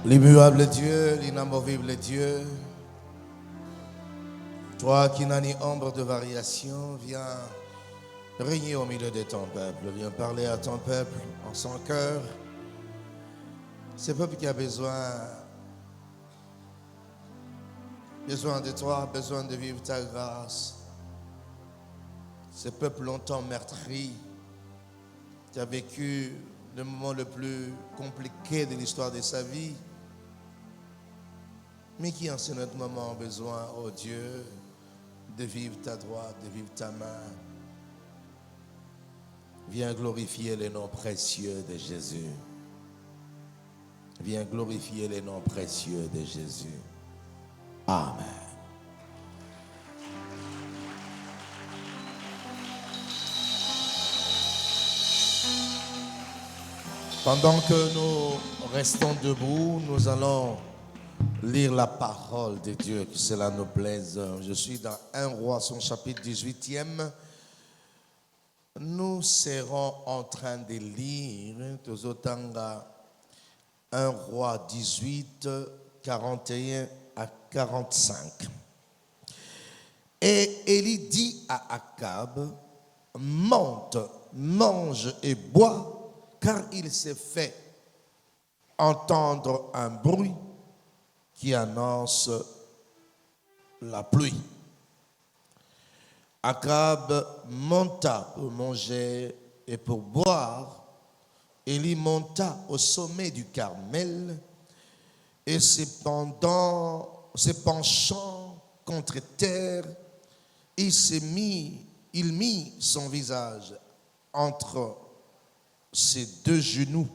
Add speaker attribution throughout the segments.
Speaker 1: L'immuable Dieu, l'inamovible Dieu, toi qui n'as ni ombre de variation, viens régner au milieu de ton peuple, viens parler à ton peuple en son cœur. Ce peuple qui a besoin de toi, besoin de vivre ta grâce. Ce peuple longtemps meurtri, qui a vécu le moment le plus compliqué de l'histoire de sa vie, mais qui en ce moment a besoin, oh Dieu, de vivre ta droite, de vivre ta main. Viens glorifier le nom précieux de Jésus. Viens glorifier le nom précieux de Jésus. Amen. Pendant que nous restons debout, nous allons lire la parole de Dieu, que cela nous plaise. Je suis dans 1 Roi, son chapitre 18e. Nous serons en train de lire Tozotanga 1 Roi 18, 41 à 45. Et Élie dit à Akab, monte, mange et bois, car il s'est fait entendre un bruit qui annonce la pluie. Akab monta pour manger et pour boire. Élie monta au sommet du Carmel et se penchant contre terre, il mit son visage entre ses deux genoux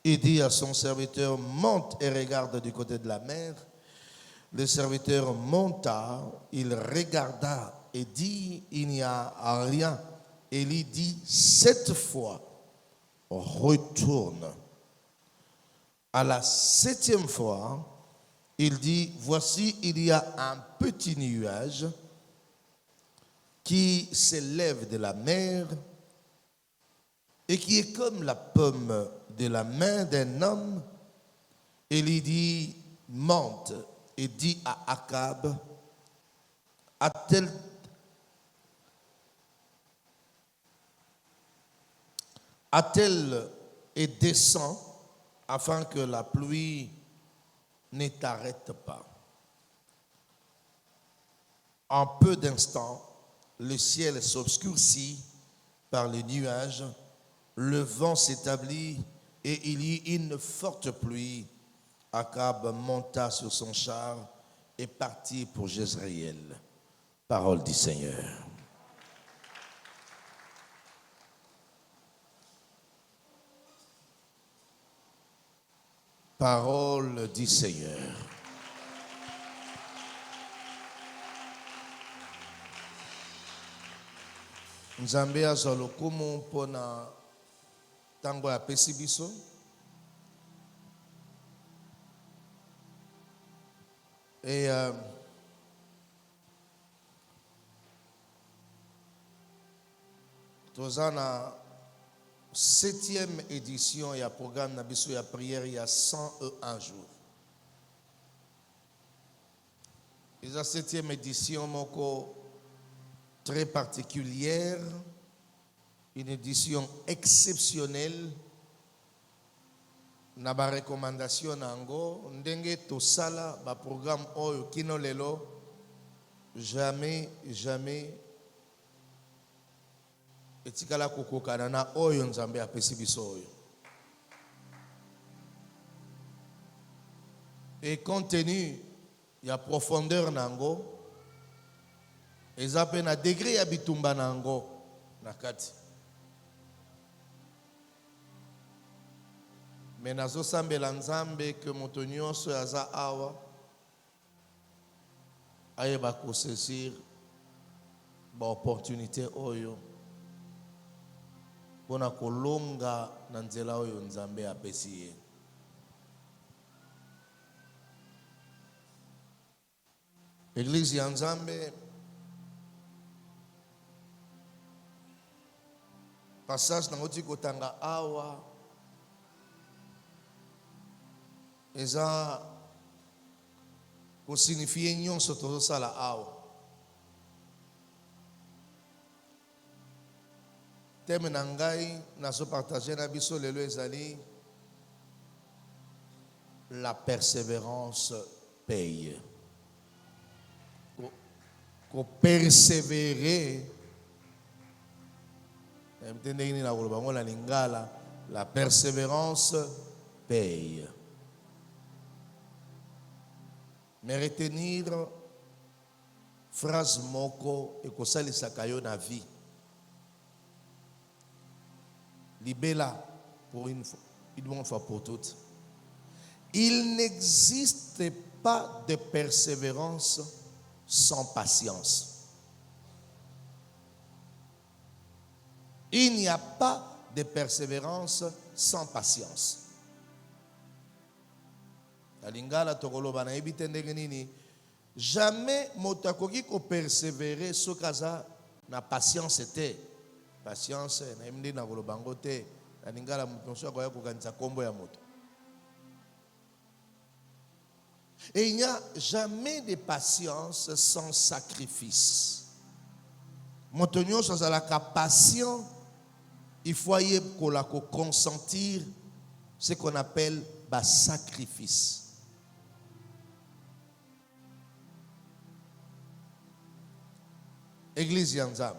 Speaker 1: et dit à son serviteur, monte et regarde du côté de la mer. Le serviteur monta, il regarda et dit, il n'y a rien. Élie dit, 7 fois, retourne. À la 7e fois, il dit, voici, il y a un petit nuage qui s'élève de la mer et qui est comme la paume de la main d'un homme. Élie dit, monte, et dit à Akab, attelle et descend afin que la pluie ne t'arrête pas. En peu d'instants, le ciel s'obscurcit par les nuages, le vent s'établit et il y eut une forte pluie. Akab monta sur son char et partit pour Jezréel. Parole du Seigneur. Parole du Seigneur. Nzambe azwa lokumu mpona tango apesi biso. Et toza na 7e édition ya programme na biso ya prière il y a 101 jours. Et la 7e édition moko très particulière, une édition exceptionnelle. Na ba recommandation nango ndenge tosala ba programme oyo kino lelo jamais etikala kokokana na oyo Nzambe apesi biso oyo. Et compte tenu ya profondeur nango eza pe na degré ya bitumba nango na kati. Mais nazo sambela Nzambe que moto nyonso aza awa ayeba kosaisir ba opportunité oyo pona kolonga na nzela oyo Nzambe apesi ye. Église ya Nzambe, passage na ngoti kotanga awa eza ko signifie nyonso tozosala awa. Thème na ngai nazo partager na biso lelo ezali la persévérance paye. Ko persévérer, la persévérance paye. Mais retenir phrase moko et kosalisa yo na vie. Libella pour une fois pour toutes. Il n'existe pas de persévérance sans patience. Il n'y a pas de persévérance sans patience. Jamais motakoki ko persévérer ce kaza na patience était. Patience na imdi na kolobango te. Na lingala mutonso ko ya kokanisa kombo ya moto. Et il n'y a jamais de patience sans sacrifice. Montonio sans la patient, il faut y consentir ce qu'on appelle le sacrifice. Église Yanzam.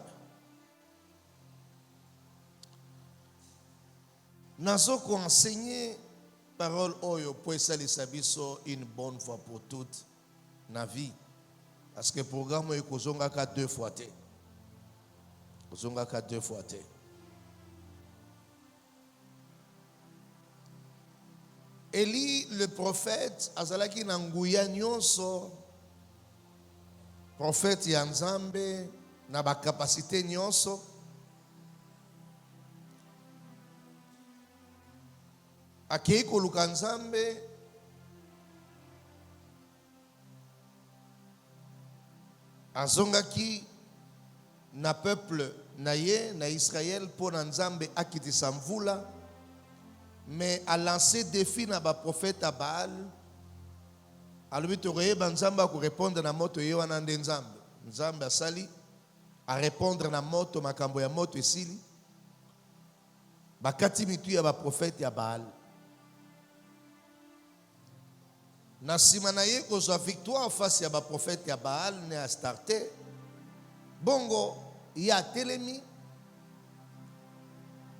Speaker 1: Nazo ko enseigner parole oyo pour salisa biso une bonne fois pour toutes na vie. Parce que le programme est kozonga ka 2 fois té. Kozonga ka 2 fois té. Élie le prophète azalaki na nguya nyonso, prophète ya Nzambe na ba capacité nyonso. Akei koluka Nzambe azongaki na peuple na ye na Israël pour Nzambe akitisa mvula, mais a lancé défi na ba prophète à Baal. Alobi tokoyeba Nzambe ko répondre na moto ye wana nde Nzambe. Nzambe asali a répondre na moto makambo ya moto esili. Bakati mitu ya ba prophète ya Baal. Na sima na ye kozwa victoire face ya ba prophète ya Baal ne a starté. Bongo ya telemi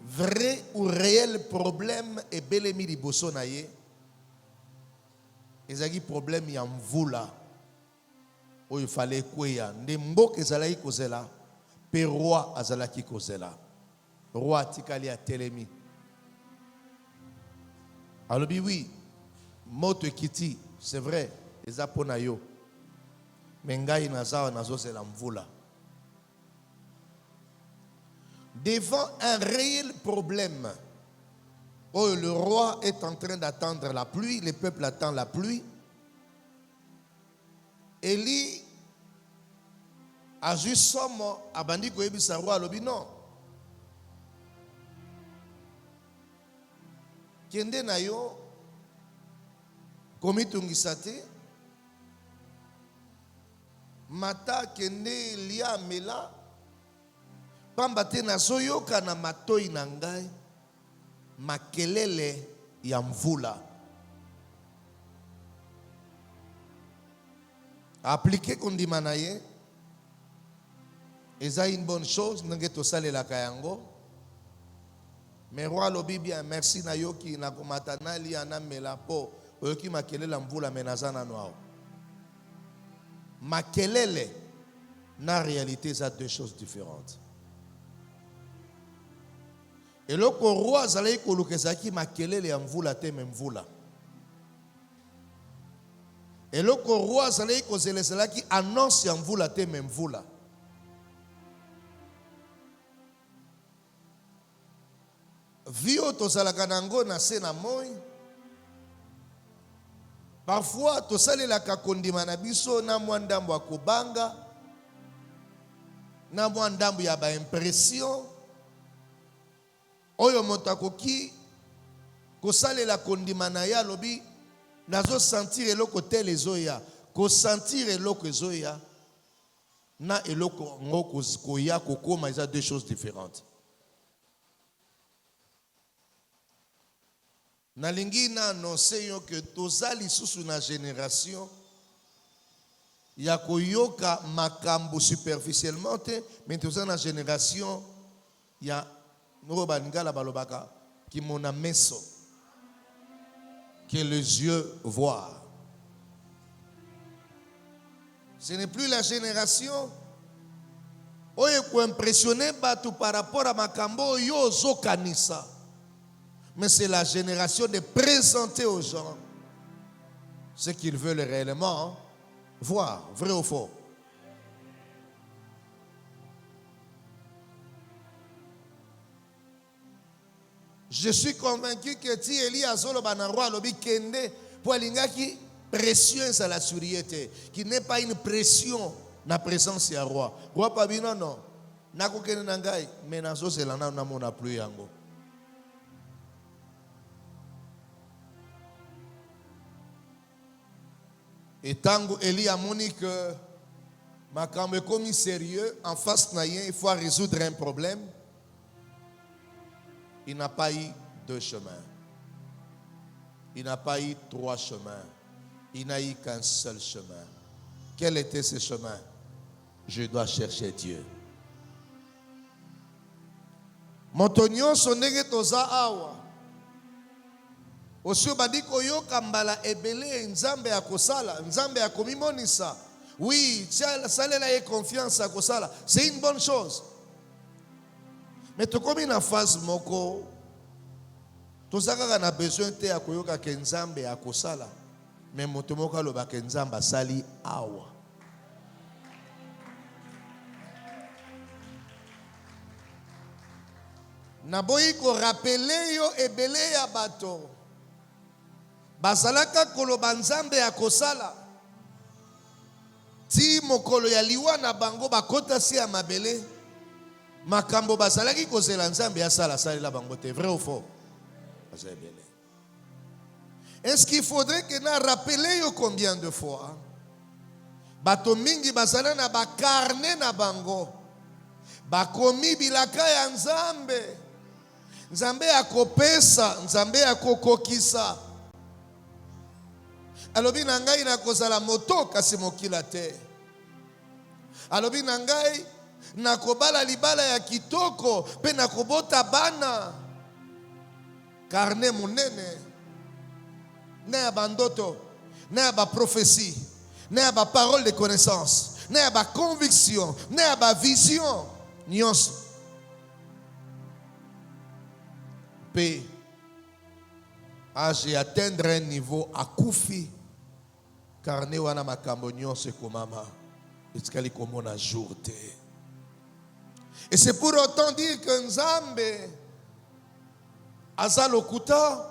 Speaker 1: vrai ou réel problème et belemi liboso na ye. Ezaki problème ya mvula. Oyo fallait kweya nde mboka ezalaki kozela pe roi azalaki kozela. Roi tikali ya telemi. Alobi oui, moto ekiti, c'est vrai, eza pona yo. Mais ngai nazawa nazozela mvula. Devant un réel problème, où le roi est en train d'attendre la pluie, le peuple attend la pluie, Élie a juste somme abandi koyebisa roi alobi non. Kende na yo komitungisa te, mata kende lia mela, pamba te nazoyoka na matoi na ngai makelele ya mvula. Appliquer kondima na ye eza une bonne chose, ndenge tosalela kayango. Mais roi lobi bien merci na yoki na komata na lia na mela po oyoki makelele ya mvula menazana noao. Makelele na réalité ça deux choses différentes. Et le roi zalai kolukezaki makelele ya mvula te mvula. Et le roi zalai kozeleselaki annonce ya mvula te mvula. Vio tozalaka nango na se na moi. Parfois tosalelaka kondima na biso na mwa ndambo ya kobanga, na mwa ndambo ya ba impression. Oyo moto akoki kosalela kondima na ya lobi nazo sentir eloko tel ezoya ko sentir eloko ezoya na eloko ngoko koya kokoma eza deux choses différentes. Nalingi na annoncer yo que tozali susu na génération ya koyoka makambo superficiellement te, mais tozali na génération ya no baningala balobaka ki mona meso, que les yeux voient. Ce n'est plus la génération où il faut impressionner par rapport à makambo yo zokanisa, mais c'est la génération de présenter aux gens ce qu'ils veulent réellement voir, vrai ou faux. Je suis convaincu que ti Eli azolo banarwa lobi kende pour lingaki pression à la suriété qui n'est pas une pression na présence ya roi. Roi pas bino non. Nako kende nangai mais nazo zelana na mona plus yango. Et tango Eli a moni que makambo komi sérieux en face na yen, il faut résoudre un problème. Il n'a pas eu deux chemins. Il n'a pas eu trois chemins. Il n'a eu qu'un seul chemin. Quel était ce chemin? Je dois chercher Dieu. Montonyo sonege toza awa. Osio badiko yo kambala ebele nzambe ya kosala, nzambe ya komimonisa. Oui, salela ye confiance à kosala. C'est une bonne chose. Mais tu comme une phase moko, tu sais qu'on a besoin de te akoyoka kenzambe akosala, mais moto moko loba kenzamba sali awa. Naboyi ko rappeler yo ebele ya bato. Basalaka koloba nzambe akosala. Ti mokolo ya liwa na bango bakota si ya mabele. Makambo basalaki kozela nzambe ya sala la bango te, vrai ou faux? Est-ce qu'il faudrait que na rappeler yo combien de fois bato mingi basala na ba carnet na bango bakomi bilaka ya nzambe, nzambe akopesa, nzambe akokokisa. Alobi na ngai na kozala moto kasi mokila te. Alobi na ngai nakobala libala ya kitoko pe nakobota bana. Carnet monene ne ya bandoto, ne ya ba prophétie, ne ya ba parole de connaissance, ne ya ba conviction, ne ya ba vision nyonso. Pe age atteindre un niveau akufi carnet wana makambo nyonso komama etikali komona jour te. Et c'est pour autant dire que Nzambe aza lokuta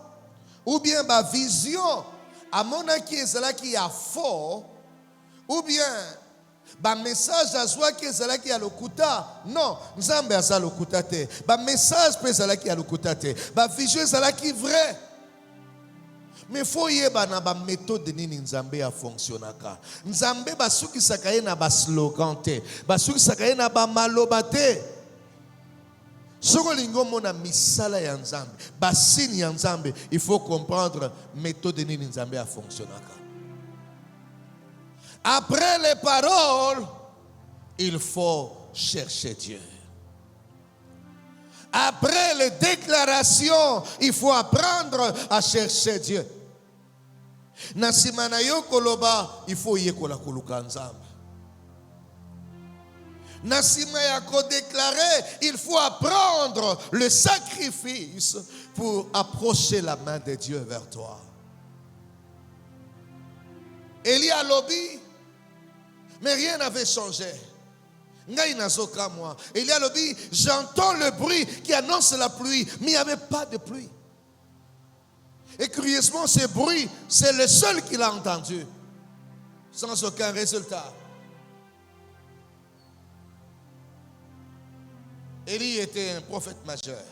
Speaker 1: ou bien ba vision amonaki ezalaki ya fort ou bien ba message azwaki ezalaki ya lokuta. Non, Nzambe aza lokuta te. Ba message pe ezalaki ya lokuta te. Ba vision ezalaki vrai. Mais faut yeba na ba méthode nini Nzambe a fonctionnaka. Nzambe basukisaka ye na ba slogan te. Basukisaka ye na ba maloba te. Soko lingo mona misala ya Nzambe, basini ya Nzambe, il faut comprendre méthode nini Nzambe a fonctionnaka. Après les paroles, il faut chercher Dieu. Après les déclarations, il faut apprendre à chercher Dieu. Nasimana yo koloba, il faut yekola koluka Nzambe. Nasima yako déclaré, il faut apprendre le sacrifice pour approcher la main de Dieu vers toi. Élie a lobby, mais rien n'avait changé. Élie a lobby, j'entends le bruit qui annonce la pluie, mais il n'y avait pas de pluie. Et curieusement, ce bruit, c'est le seul qu'il a entendu, sans aucun résultat. Élie était un prophète majeur,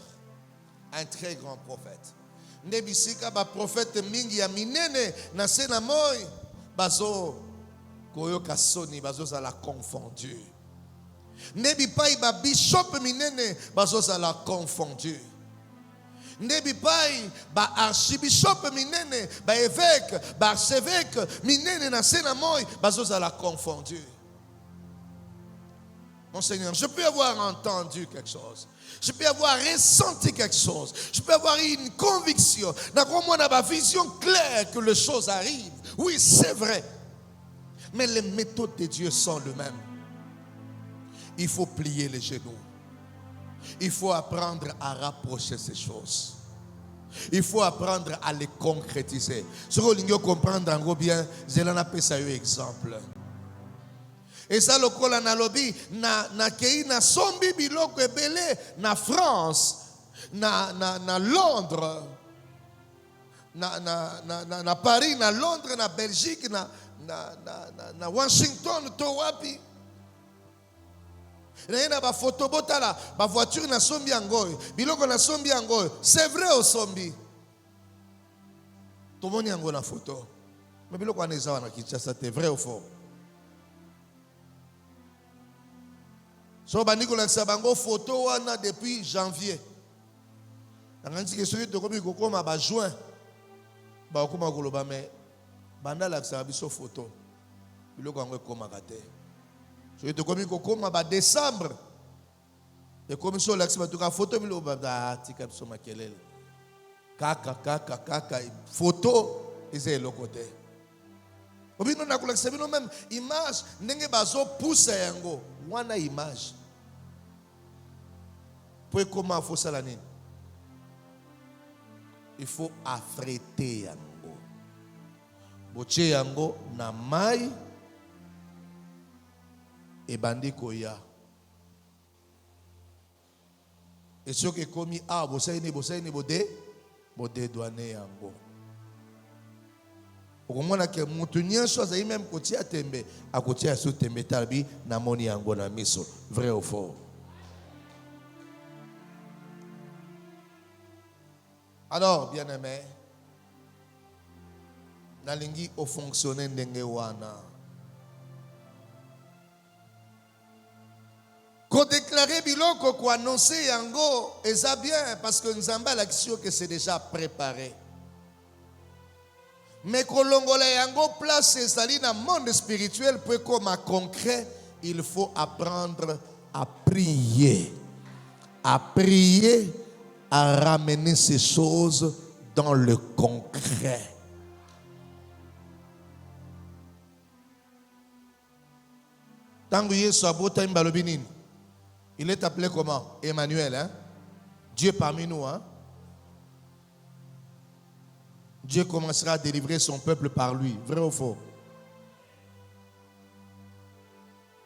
Speaker 1: un très grand prophète. nde bisika ba prophète mingi ya minene na sena moi bazo koyoka soni bazo la confondu. Nde bipai ba bishop minene bazo la confondu. Nde bipai ba archibishop minene ba évêque ba archevêque minene na sena moi bazo la confondu. Mon Seigneur, je peux avoir entendu quelque chose. Je peux avoir ressenti quelque chose. Je peux avoir eu une conviction. D'accord, moi, on a ma vision claire que les choses arrivent. Oui, c'est vrai. Mais les méthodes de Dieu sont les mêmes. Il faut plier les genoux. Il faut apprendre à rapprocher ces choses. Il faut apprendre à les concrétiser. Ce que vous comprendre en gros bien, je l'en appelle ça un exemple. Et ça, le col analogie, na kei na sombi biloko ebele na France, na Londres, na Paris, na Londres, na Belgique, na Washington, to wapi. Na ba photo botala, ba voiture na sombi angoy, biloko na sombi angoy. C'est vrai au sombi. Tout le monde yango na photo. Mais biloko na ezawa na Kinshasa, c'est vrai ou faux? So bandiko la sabango photo wana depuis janvier. Nganzi ke soki to komi kokoma ba juin. Ba okoma koloba mais banda la sabiso photo. Biloko ngo ekoma kate. Soki to komi kokoma ba décembre. E komi so la ka photo bilo ba tika biso makelele. Kaka photo eze lokote. Obino na kula sabino même image ndenge bazo pousse yango wana image. Pour comment faut ça la nini? Il faut affréter yango. Boche yango na mai et bandi koya. Et ce qui est commis ah bosaini bode douane yango. Okomona ke mutu nyonso azali même kotia tembe akotia so tembe talbi na moni yango na miso. Vrai ou faux? Alors, bien-aimé, nalingi au fonctionner ndenge wana. Ko déclarer biloko ko annoncer yango eza bien parce que nzamba l'action que c'est déjà préparé. Mais kolongola yango place ezali na monde spirituel pour comme concret, il faut apprendre à prier. À prier, à ramener ces choses dans le concret. Tango Yesu abota imbalobinine. Il est appelé comment? Emmanuel, hein? Dieu parmi nous, hein? Dieu commencera à délivrer son peuple par lui. Vrai ou faux?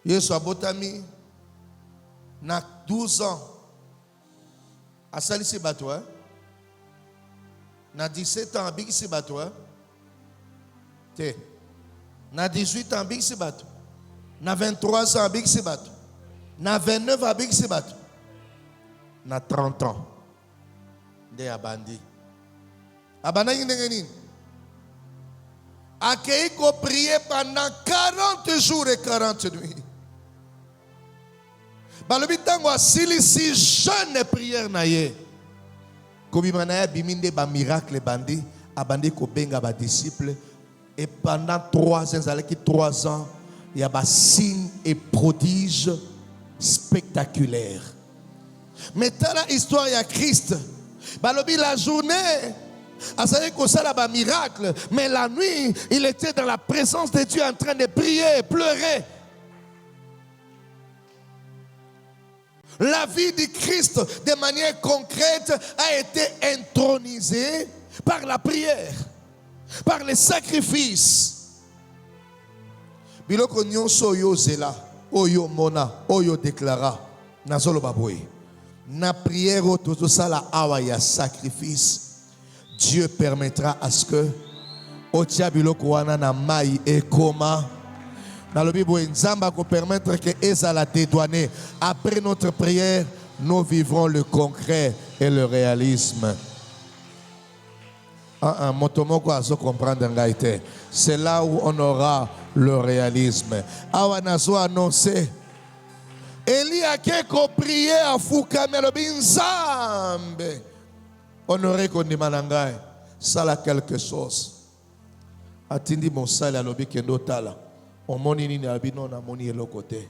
Speaker 1: Yesu abotami na 12 ans. A salisi bato, hein? Na 17 ans, bigisi bato, hein? Te. Na 18 ans, bigisi bato. Na 23 ans, bigisi bato. Na 29 ans, bigisi bato. Na 30 ans. De abandi. Abandaki ndenge nini? Accueilli qu'on priait pendant 40 jours et 40 nuits. Balobi tango asili si jeune prière na ye. Kobima na ye biminde ba miracle bandi abandi ko benga ba disciples et pendant 3 ans avec 3 ans il y a ba signes et prodiges spectaculaires. Mais dans la histoire il y a Christ. Balobi la journée asali ko sala ba miracle mais la nuit il était dans la présence de Dieu en train de prier, pleurer. La vie du Christ, de manière concrète, a été intronisée par la prière, par les sacrifices. Biloko nyonso yo zela, oyo mona, oyo déclara, nazolo baboy. Na prière autour sala awa ya sacrifice, Dieu permettra à ce que otia biloko wana na mai ekoma. Dans le Bible, Nzamba va permettre que Ezala dédouané. Après notre prière, nous vivrons le concret et le réalisme. Motomoko azo comprendre ngaite. C'est là où on aura le réalisme. Awa nazo annoncé. Eli a keko prié à Fukame le binzambe. Honoré kondimanangai. Sala quelque chose. Atindi mon sale à lobi kendo tala. On moni ni abino na moni elo côté.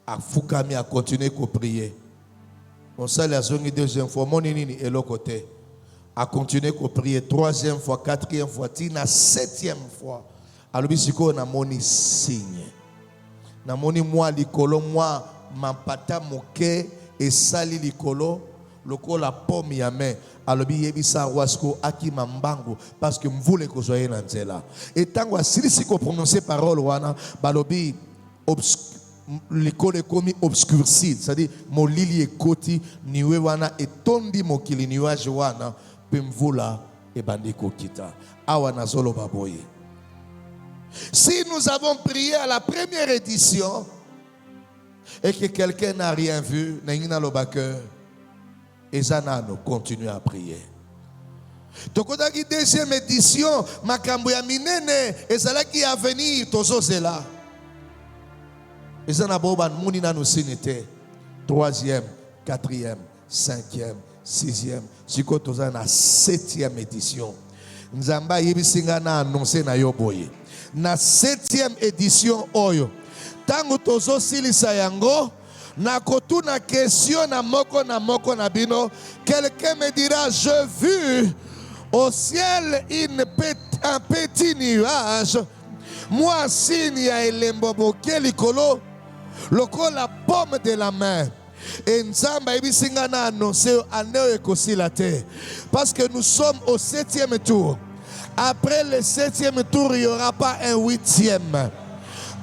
Speaker 1: A Fukame a continué à prier. Mon sale a zongi deuxième fois. Moni ni elo côté. A continué à prier troisième fois, quatrième fois, tina septième fois. Alors siko na moni signe. Na moni moi likolo moi mampata moke et sali likolo loko la pomme ya main. Alors yebisa wasko aki mambango parce que mvoule ko zoye na nzela. Et tango asili siko prononcer parole wana balobi l'école est comme obscurci, c'est-à-dire mon lili ekoti niwe wana etondi mokili nuage wana. Si nous avons prié à la première édition et que quelqu'un n'a rien vu, Ezanano continue à prier. Donc, la deuxième édition, Makambo ya minene, ezalaki à venir, tozo zela. Ezanaboban mounina nous sinete. Troisième, quatrième, cinquième, sixième, siko toza na septième édition. Nzamba yebisinga na annoncé na yoboye. Na septième édition oyo. Tango tozo silisa yango, na kotuna question na moko na bino, quelqu'un me dira, je vu au ciel un petit nuage. Moi signe ya elembo boke likolo, loko la pomme de la main. Et Nzamba ebisinga na annoncé année ekosilate. Parce que nous sommes au septième tour. Après le septième tour, il n'y aura pas un huitième.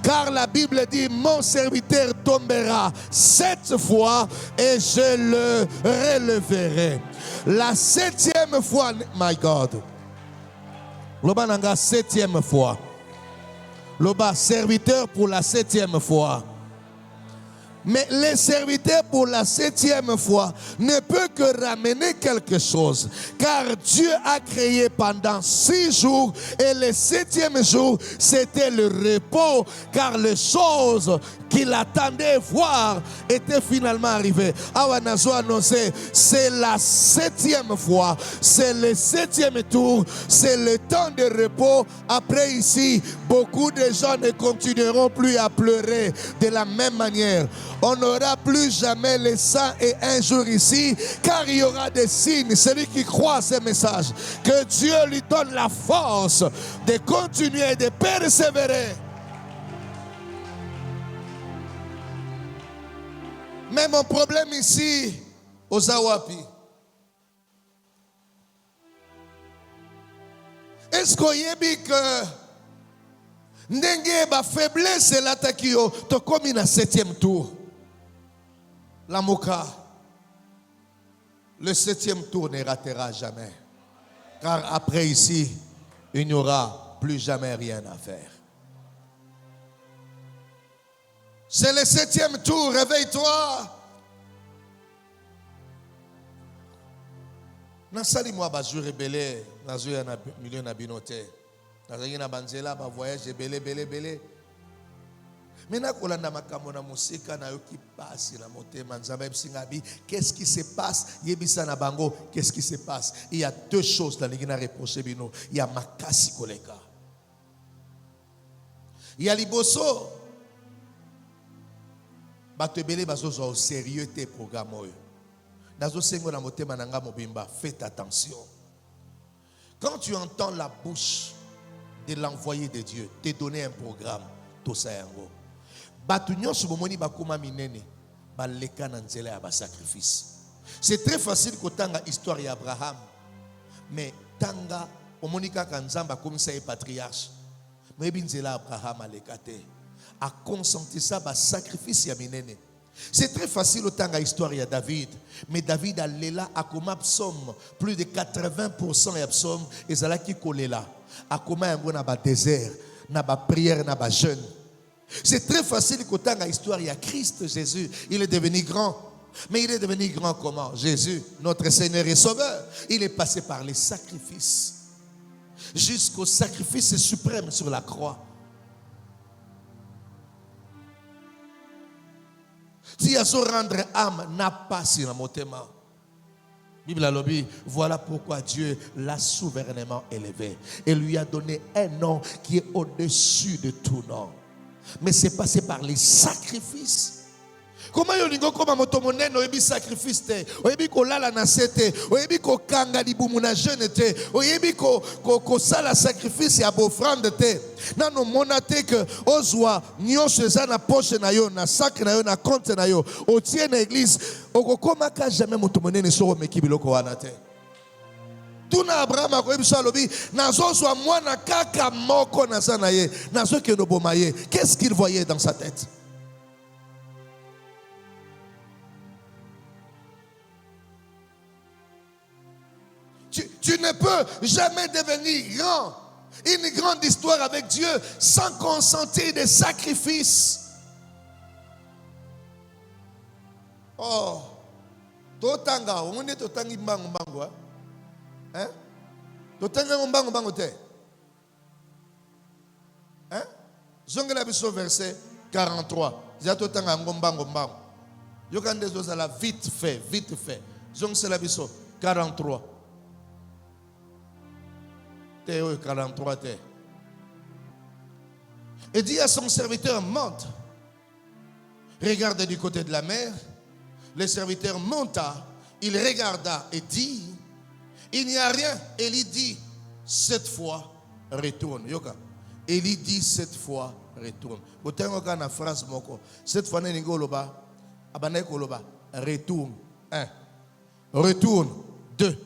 Speaker 1: Car la Bible dit, mon serviteur tombera 7 fois et je le releverai. La septième fois, my God. Loba nanga septième fois. Loba serviteur pour la septième fois. Mais le serviteur pour la septième fois ne peut que ramener quelque chose. Car Dieu a créé pendant 6 jours et le septième jour, c'était le repos. Car les choses qu'il attendait voir étaient finalement arrivées. Awanazo annoncé, c'est la septième fois, c'est le septième tour, c'est le temps de repos. Après ici, beaucoup de gens ne continueront plus à pleurer de la même manière. On n'aura plus jamais le 101 jours ici, car il y aura des signes. Celui qui croit à ces messages, que Dieu lui donne la force de continuer et de persévérer. Mais mon problème ici, aux Zawapi, est-ce qu'on y a dit que Ndenge ba faiblesse la takio to comme na septième tour? La Moka, le septième tour ne ratera jamais. Car après ici, il n'y aura plus jamais rien à faire. C'est le septième tour, réveille-toi. Nasali moi baju rebelle, nazu ya na milieu na binote. Nazali na banzela ba voyage belé. Maintenant kolanda makambo na musika na yo ki passe na motema nzamba bisingabi, qu'est-ce qui se passe? Yebisa na bango, qu'est-ce qui se passe? Il y a deux choses dans l'ingina reproché bino, il y a makasi koleka. Il y a liboso batebele bazozo au sérieux tes programmes oyo. Nazo sengo na motema nanga mobimba, faites attention. Quand tu entends la bouche de l'envoyé de Dieu te donner un programme, to sayango. C'est très facile que tanga histoire d'Abraham, mais tanga omonika kanzamba comme ça est patriarche. Mais binzela Abraham a consenti ça ba sacrifice ya minene. C'est très facile autant à l'histoire de David. Mais David a là à comme psaume, plus de 80% de psaume et ça là qui collé là. À comment un bon à désert, na ba prière, na ba jeûne. C'est très facile qu'autant à l'histoire il y a Christ Jésus, il est devenu grand. Mais il est devenu grand comment? Jésus, notre Seigneur et Sauveur. Il est passé par les sacrifices. Jusqu'au sacrifice suprême sur la croix. Si à se rendre âme n'a pas si dans mon thème. Bible lobby, voilà pourquoi Dieu l'a souverainement élevé et lui a donné un nom qui est au-dessus de tout nom. Mais c'est passé par les sacrifices. Comment yolingo koma moto monene oyebi sacrifice te, oyebi ko lala na sete, oyebi ko kanga libumu na jeune te, oyebi ko sala sacrifice ya bofrande te. Nano mona te que ozwa nyonso eza na poche na yo, na sac na yo, na compte na yo, otie na église, okokoma ka jamais moto monene so omeki biloko wana te. Tuna Abraham akoyebi so alobi nazozwa mwana kaka moko naza na ye, nazo ke no boma ye. Qu'est-ce qu'il voyait dans sa tête? Tu ne peux jamais devenir grand, une grande histoire avec Dieu sans consentir des sacrifices. Oh, totanga, on est totangi mbango mbango, hein? Totanga mbango mbango te, hein? Zongela biso verset 43. Zia totanga mbango mbango. Yokande zozala vite fait, vite fait. Zongela biso 43. 43 terres. Et dit à son serviteur, monte. Regarde du côté de la mer. Le serviteur monta. Il regarda et dit, il n'y a rien. Élie dit, cette fois, retourne. Yoka. Élie dit, cette fois, retourne. Botengoka phrase moko. Cette fois, neningoloba. Abanekoloba. Retourne. 1. Retourne. 2.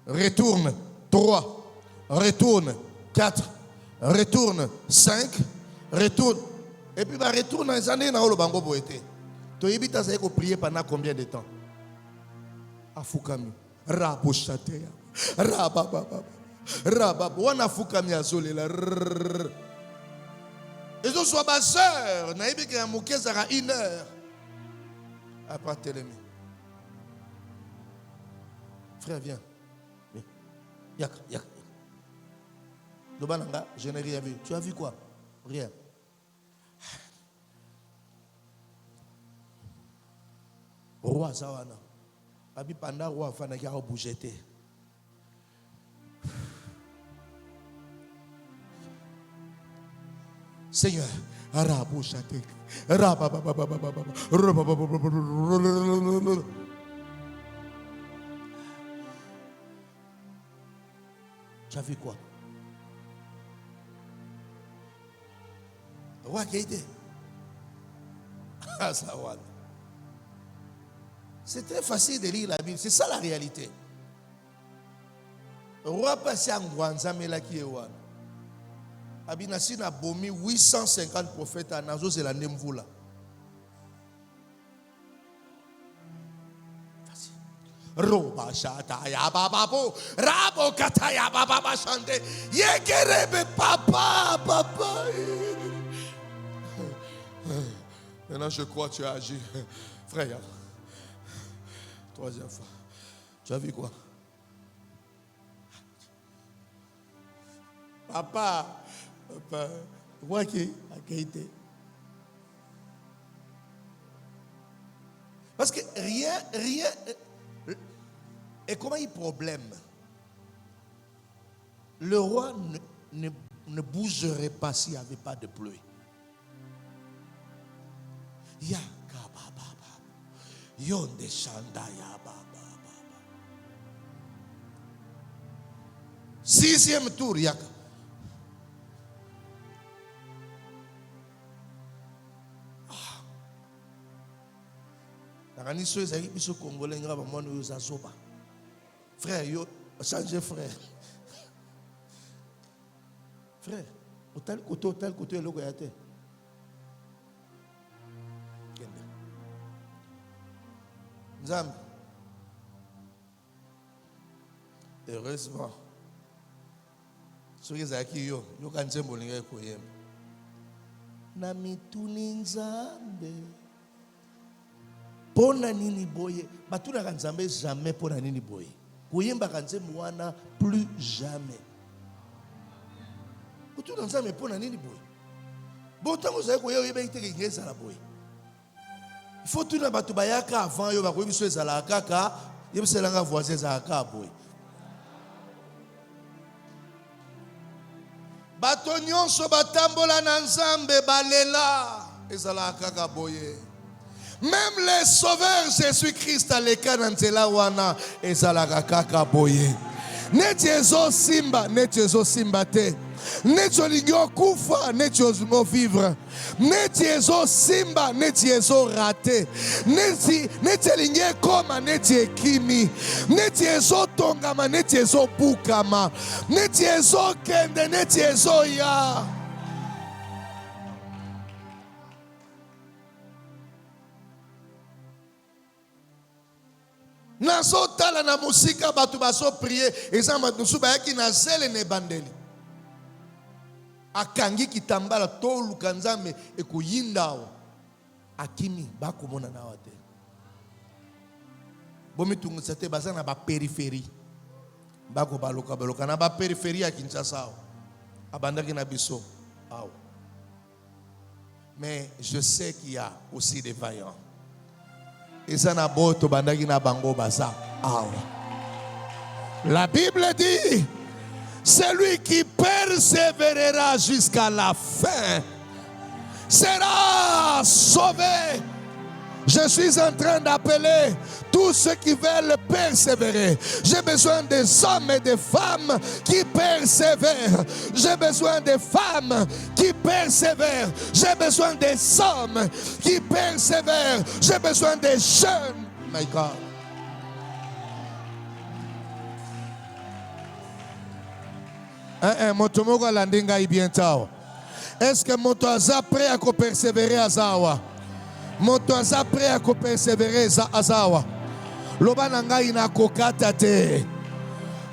Speaker 1: Retourne. 3. Retourne 4, retourne 5, retourne. Et puis, retourne dans les années dans le bango boété. Tu as prier pendant combien de temps? Afukami. Rabochatea. Rabababa. Rabab. Wana fukami azole la. Et je sois ma soeur. Naïbi qui a mouké zara 1 heure. Après télémi. Frère, viens. Yak, yak. Je n'ai rien vu. Tu as vu quoi? Rien. Roi Zawana. Abi panda roi fana qui a bougé. Seigneur, Arabouchate. Tu as vu quoi? Roi qui a été. C'est très facile de lire la Bible. C'est ça la réalité. Roi passé en Guanzame là qui est roi. Abinasi na bomi 850 prophètes à Nazo c'est la Nemvula. Facile. Roba shata ya bababo, rabo kata ya bababa chante. Yekerebe papa. Maintenant, je crois que tu as agi. Frère, 3e fois. Tu as vu quoi? Papa, moi qui a été. Parce que rien. Et comment il y a problème? Le roi ne bougerait pas s'il n'y avait pas de pluie. Ya kababa yonde shanda ya baba. 6e tour yaka. Nakani so ezali biso congolais ngaba mwana yo zazoba. Frère yo changer frère. Frère, tel côté loko ya te. Nzambe. Heureusement. Soki ezalaki yo yoka nzembo olinga ekoyemba. Na mituni Nzambe. Pona nini boye, batuna kanzambe jamais pona nini boye. Kuyemba kanzembe wana plus jamais. Batuna kanzambe pona nini boye. Botango zaye koye oyeba iteke ngeza la boye. Il faut tout na batu bayaka avant yo bakoyi biso ezala kaka, yebiselanga voisin za ka boye. Bato nyonso batambola na Nzambe balela ezala kaka boye. Même les sauveurs Jésus-Christ aleka na nzela wana ezala kaka boye. Neti ezo simba te. Neti olingi okufa, neti olingi vivre. Neti ezo simba, neti ezo rate. Neti elingi ekoma, neti ekimi. Neti ezo tongama, neti ezo bukama. Neti ezo kende, neti ezo ya. Nazo tala na musika batu baso prier ezamba nusu bayaki na zele ne bandeli akangi kitambala to lukanzame ekuyindao akimi bakomona na wate bomi tungisa te bazana ba périphérie bako baloka na ba périphérie ya Kinshasa abandaki na biso aw. Mais je sais qu'il y a aussi des vaillants. La Bible dit, celui qui persévérera jusqu'à la fin sera sauvé. Je suis en train d'appeler tous ceux qui veulent persévérer. J'ai besoin des hommes et des femmes qui persévèrent. J'ai besoin des femmes qui persévèrent. J'ai besoin des hommes qui persévèrent. J'ai besoin des jeunes. My God. Motomoko landinga ibientao. Est-ce que mon toisa prêt à persévérer à Zawa? Moto aza prêt à persévérer azawa. Loba nangai na kokata te.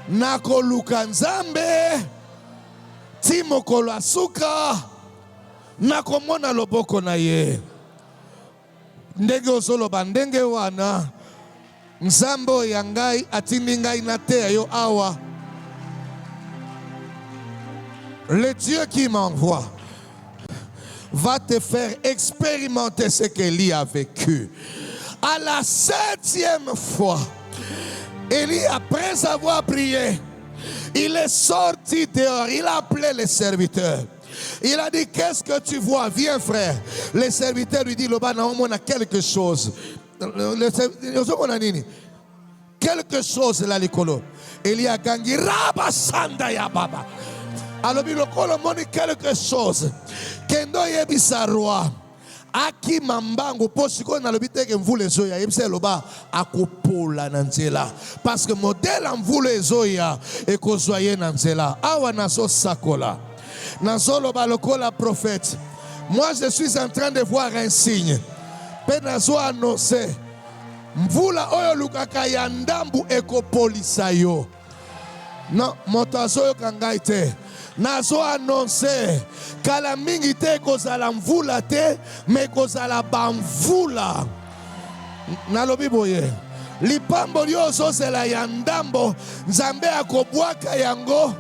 Speaker 1: Nako luka Nzambe. Timokolo asuka. Nako mona loboko na ye. Ndenge osoloba ndenge wana. Nzambe yangai atindi ngai na te yo awa. Le Dieu qui m'envoie va te faire expérimenter ce qu'Élie a vécu. À la 7e fois, Élie, après avoir prié, il est sorti dehors, il a appelé les serviteurs. Il a dit, qu'est-ce que tu vois? Viens frère. Les serviteurs lui disent, on a quelque chose. Quelque chose là, l'écolo. Élie a gagné, Rabasanda ya baba. Alors, il a quelque chose. Kendo yebisa roi aki mambango posiko na lobite ke mvule zoya yebisa loba akopola na nzela parce que modèle mvule zoya ekozwaye na nzela awa naso sakola naso loba lokola prophète. Moi je suis en train de voir un signe pe naso annoncer mvula oyo lukaka ya ndambu ekopolisa yo non moto azo kangai te. Nazo annoncer kala mingi te kozala mvula te me kozala bamvula nalobi boye lipambo lyoso zela ya ndambo Nzambe akobwaka yango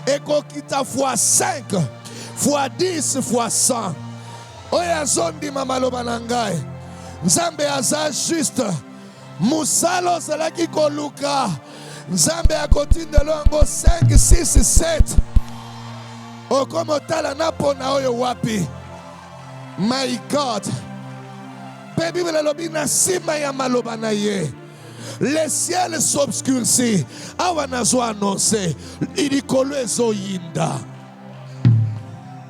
Speaker 1: ekokita fois 5 fois 10 fois 100 oya zondima maloba na ngai Nzambe aza juste musalo zalaki koluka Nzambe akotindelo yango 5 6 7 okomotala napona oyo wapi. My God. Baby lobi na sima ya maloba na ye. Le ciel s'obscurcit. Awa nazo annoncer likolo ezoyinda.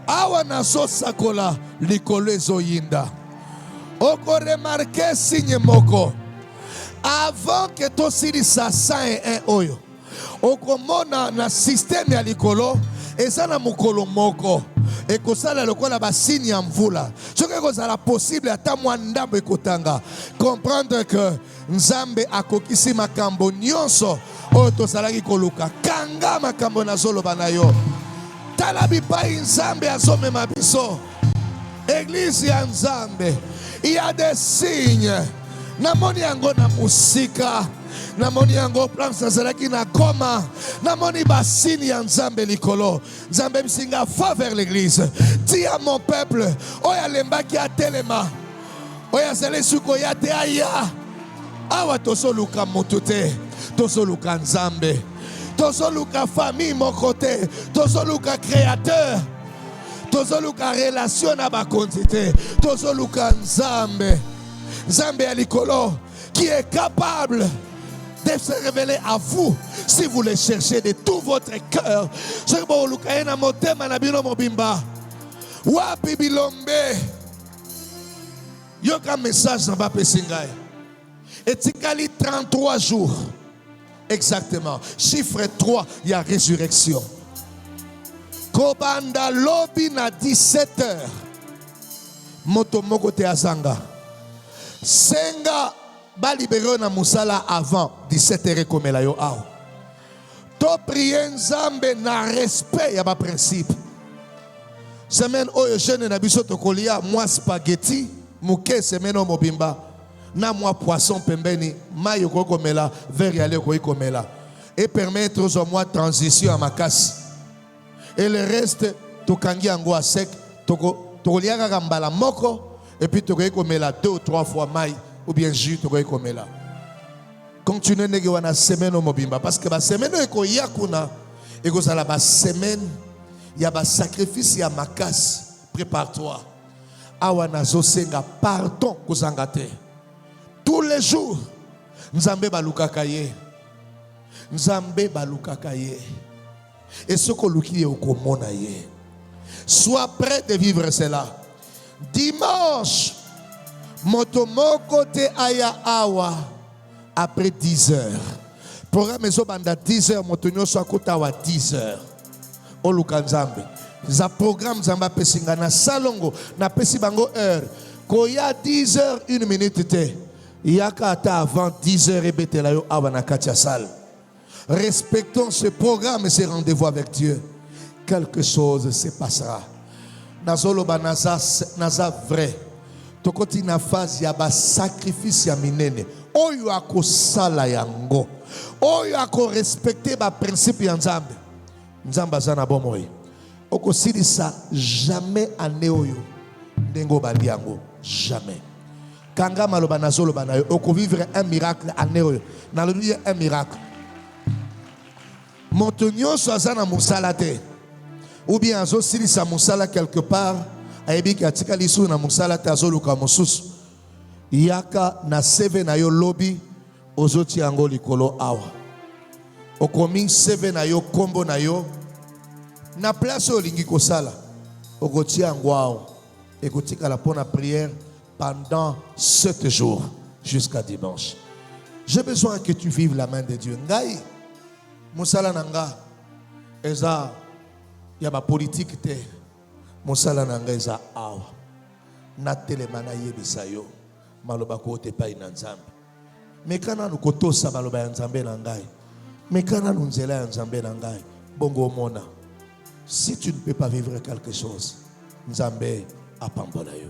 Speaker 1: Awa nazo sakola likolo ezoyinda. Oko remarquer signe moko. Avant que tosilisa 101 oyo. Okomona na système ya likolo ezana mukolo moko ekosala lokola basini ya mvula soki ekozala possible ata mwa ndambo ekotanga comprendre que Nzambe akokisi makambo nyonso oyo tozalaki koluka kanga makambo nazoloba na yo tala bipai Nzambe azomema biso église ya Nzambe il y a des signes namoni yango na musika, namoni yango place nazalaki na Goma, namoni basini ya Nzambe likolo. Nzambe bisinga va vers l'église. Dis à mon peuple, oya lembaki atelema, oya zele suko ya te aya. Awa tosoluka moto te, tosoluka Nzambe, tosoluka famille moko te, tosoluka créateur, tosoluka relation na bakonzi te, tosoluka Nzambe. Nzambe ya likolo qui est capable de se révéler à vous si vous le cherchez de tout votre cœur. Wapi bilombe yoka message namba pesingai etikali 33 jours exactement, chiffre 3, il y a résurrection. Kobanda lobi na 17h moto moko te azanga senga ba libéré na musala avant 17h komela yo aw to prier Nzambe na respect ya ba principe. Semaine oyo jeune na biso to kolia moi spaghetti muke semaine mobimba na moi poisson pembeni mayo ko komela vers yale ko komela et permettre aux mois transition à makasi et le reste to kangi yango a sec to kolia ka mbala moko et puis tu vas komela 2 ou 3 fois maï ou bien jus tu vas komela. Continuez negi wana semaine au mobimba parce que ba semaine eko yakuna eko sala ba semaine ya ba sacrifice ya makas. Prépare-toi. Awana zo senga pardon kozangate. Tous les jours Nzambe balukaka ye. Nzambe balukaka ye. Et ce ko luki okomona ye. Sois prêt de vivre cela. Dimanche, motomoko te aya awa après 10 heures. Programme ezo banda 10 heures, motonyo so akotawa 10 heures. Oluka Nzambe. Za programme Nzamba pesinga na salongo na pesi bango heure. Koya 10 heures 1 minute te. Yaka ata avant 10 heures ebetela yo awa na katia salle. Respectons ce programme et ce rendez-vous avec Dieu. Quelque chose se passera. Nazoloba naza vrai. Tokoti na phase ya ba sacrifice ya minene. Oyo akosala yango. Oyo ako respecter ba principe ya Nzambe. Nzamba zana bomoi. Oko silisa jamais ane oyo. Ndengo bali yango jamais. Kanga maloba nazoloba na yo. Oko vivre un miracle ane oyo. Nalobi un miracle. Montonyo so azana musalate. Ou bien azo silisa musala quelque part ayebi ki atika lisu na musala te azoluka mosusu yaka na seve na yo lobi ozoti yango likolo awa okomi seve na yo kombo na yo na place olingi kosala okoti yango awa ekotikala pona prière pendant 7 jours jusqu'à dimanche. J'ai besoin que tu vives la main de Dieu. Ngai musala nanga eza ya ba politique te mosala nanga eza awa na telemana yebisa yo maloba ko te pa ina Nzambe mekana nukotosa maloba ya Nzambe na ngai mekana nunzela ya Nzambe na ngai bongo mona si tu ne peux pas vivre quelque chose Nzambe apambola yo.